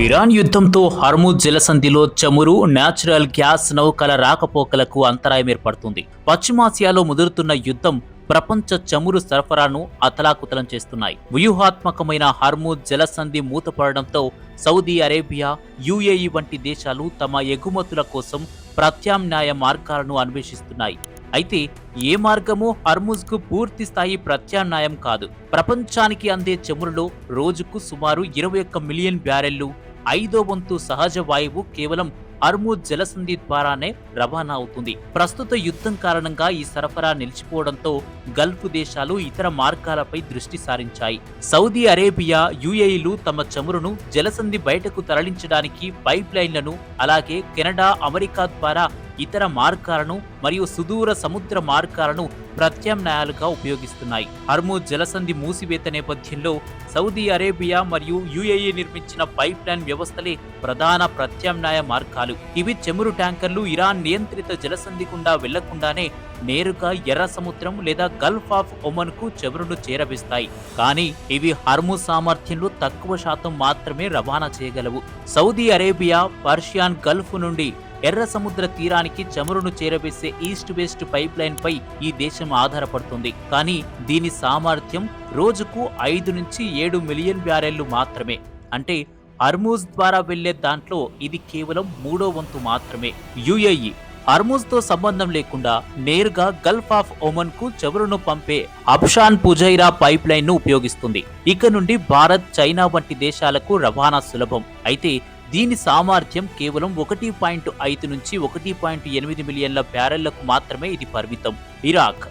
Iran యుద్ధంతో Hormuz జలసంధిలో చమురు, natural gas నౌకల రాకపోకలకు అంతరాయం ఏర్పడుతుంది. పశ్చిమాసియాలో ముదురుతున్న యుద్ధం ప్రపంచ చమురు సరఫరాను అతలాకుతలం చేస్తున్నాయి. వ్యూహాత్మకమైన హర్ముజ్ జలసంధి మూతపడడంతో సౌదీ అరేబియా, యుఏఈ వంటి దేశాలు తమ ఎగుమతుల కోసం ప్రత్యామ్నాయ మార్గాలను అన్వేషిస్తున్నాయి. అయితే ఏ మార్గమూ హర్ముజ్కు పూర్తి స్థాయి ప్రత్యామ్నాయం కాదు. ప్రపంచానికి అందే చమురులో రోజుకు సుమారు 21 మిలియన్ బ్యారెళ్లు, 5వ వంతు సహజ వాయువు కేవలం హర్ముజ్ జలసంధి ద్వారానే రవాణా అవుతుంది. ప్రస్తుత యుద్ధం కారణంగా ఈ సరఫరా నిలిచిపోవడంతో గల్ఫ్ దేశాలు ఇతర మార్గాలపై దృష్టి సారించాయి. సౌదీ అరేబియా, యుఏఈలు తమ చమురును జలసంధి బయటకు తరలించడానికి పైప్ లైన్లను, అలాగే కెనడా, అమెరికా ద్వారా ఇతర మార్గాలను మరియు సుదూర సముద్ర మార్గాలను ప్రత్యామ్నాయాలుగా ఉపయోగిస్తున్నాయి. హర్ముజ్ జలసంధి మూసివేత నేపథ్యంలో సౌదీ అరేబియా మరియు యుఏఈ నిర్మించిన పైప్ లైన్ వ్యవస్థలే ప్రధాన ప్రత్యామ్నాయ మార్గాలు. ఇవి చమురు ట్యాంకర్లు ఇరాన్ నియంత్రిత జలసంధి గుండా వెళ్లకుండానే నేరుగా ఎర్ర సముద్రం లేదా గల్ఫ్ ఆఫ్ ఒమన్ కు చమురును చేరవేస్తాయి. కానీ ఇవి హర్ముజ్ సామర్థ్యంలో తక్కువ శాతం మాత్రమే రవాణా చేయగలవు. సౌదీ అరేబియా పర్షియన్ గల్ఫ్ నుండి ఎర్ర సముద్ర తీరానికి చమురును చేరవేసే ఈస్ట్ వెస్ట్ పైప్ లైన్ పై ఈ దేశం ఆధారపడుతుంది. కానీ దీని సామర్థ్యం రోజుకు 5 నుంచి 7 మిలియన్ బ్యారెళ్లు మాత్రమే. అంటే హర్ముజ్ ద్వారా వెళ్లే దాంట్లో ఇది కేవలం 3వ వంతు మాత్రమే. యుఏఈ హర్ముజ్ తో సంబంధం లేకుండా నేరుగా గల్ఫ్ ఆఫ్ ఒమన్ కు చమురును పంపే అబ్షాన్ పుజైరా పైప్ లైన్ ను ఉపయోగిస్తుంది. ఇక నుండి భారత్, చైనా వంటి దేశాలకు రవాణా సులభం. అయితే దీని సామర్థ్యం కేవలం 1.5 నుంచి 1.8 మిలియన్ల బ్యారెళ్లకు మాత్రమే ఇది పరిమితం. ఇరాక్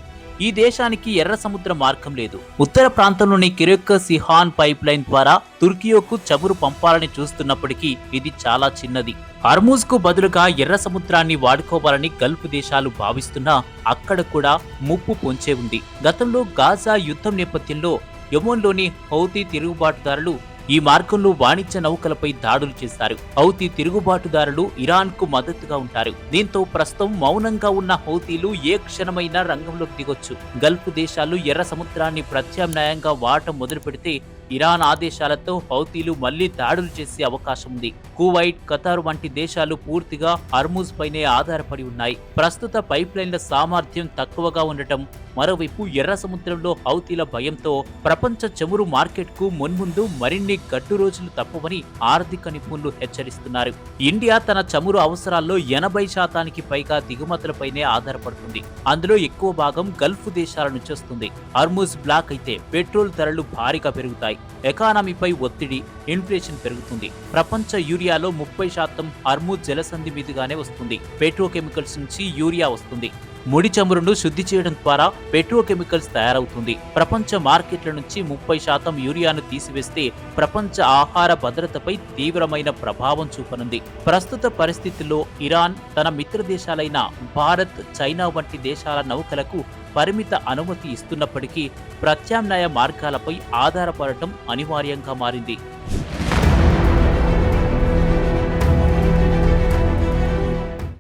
ఈ దేశానికి ఎర్ర సముద్ర మార్గం లేదు. ఉత్తర ప్రాంతంలోని కిరెక్ సిహాన్ పైప్ లైన్ ద్వారా తుర్కియోకు చమురు పంపాలని చూస్తున్నప్పటికీ ఇది చాలా చిన్నది. హర్ముజ్ కు బదులుగా ఎర్ర సముద్రాన్ని వాడుకోవాలని గల్ఫ్ దేశాలు భావిస్తున్నా అక్కడ కూడా ముప్పు పొంచే ఉంది. గతంలో గాజా యుద్ధం నేపథ్యంలో యెమెన్లోని హౌతీ తిరుగుబాటుదారులు ఈ మార్గంలో వాణిజ్య నౌకలపై దాడులు చేశారు. హౌతీ తిరుగుబాటుదారులు ఇరాన్ కు మద్దతుగా ఉంటారు. దీంతో ప్రస్తుతం మౌనంగా ఉన్న హౌతీలు ఏ క్షణమైనా రంగంలోకి దిగొచ్చు. గల్ఫ్ దేశాలు ఎర్ర సముద్రాన్ని ప్రత్యామ్నాయంగా వాడటం మొదలు పెడితే ఇరాన్ ఆదేశాలతో హౌతీలు మళ్లీ దాడులు చేసే అవకాశం ఉంది. కువైట్, ఖతార్ వంటి దేశాలు పూర్తిగా హర్ముజ్ పైనే ఆధారపడి ఉన్నాయి. ప్రస్తుత పైప్ లైన్ల సామర్థ్యం తక్కువగా ఉండటం, మరోవైపు ఎర్ర సముద్రంలో హౌతీల భయంతో ప్రపంచ చమురు మార్కెట్ కు మున్ముందు మరిన్ని గడ్డు రోజులు తప్పవని ఆర్థిక నిపుణులు హెచ్చరిస్తున్నారు. ఇండియా తన చమురు అవసరాల్లో 80% పైగా దిగుమతులపైనే ఆధారపడుతుంది. అందులో ఎక్కువ భాగం గల్ఫ్ దేశాల నుంచి వస్తుంది. హర్ముజ్ బ్లాక్ అయితే పెట్రోల్ ధరలు భారీగా పెరుగుతాయి. ఎకానమీపై ఒత్తిడి, ఇన్ఫ్లేషన్ పెరుగుతుంది. ప్రపంచ యూరియాలో 30% హర్ముజ్ జలసంధి మీదుగానే వస్తుంది. పెట్రోకెమికల్స్ నుంచి యూరియా వస్తుంది. ముడి చమురును శుద్ధి చేయడం ద్వారా పెట్రోకెమికల్స్ తయారవుతుంది. ప్రపంచ మార్కెట్ల నుంచి 30% యూరియాను తీసివేస్తే ప్రపంచ ఆహార భద్రతపై తీవ్రమైన ప్రభావం చూపనుంది. ప్రస్తుత పరిస్థితుల్లో ఇరాన్ తన మిత్ర దేశాలైన భారత్, చైనా వంటి దేశాల నౌకలకు పరిమిత అనుమతి ఇస్తున్నప్పటికీ ప్రత్యామ్నాయ మార్గాలపై ఆధారపడటం అనివార్యంగా మారింది.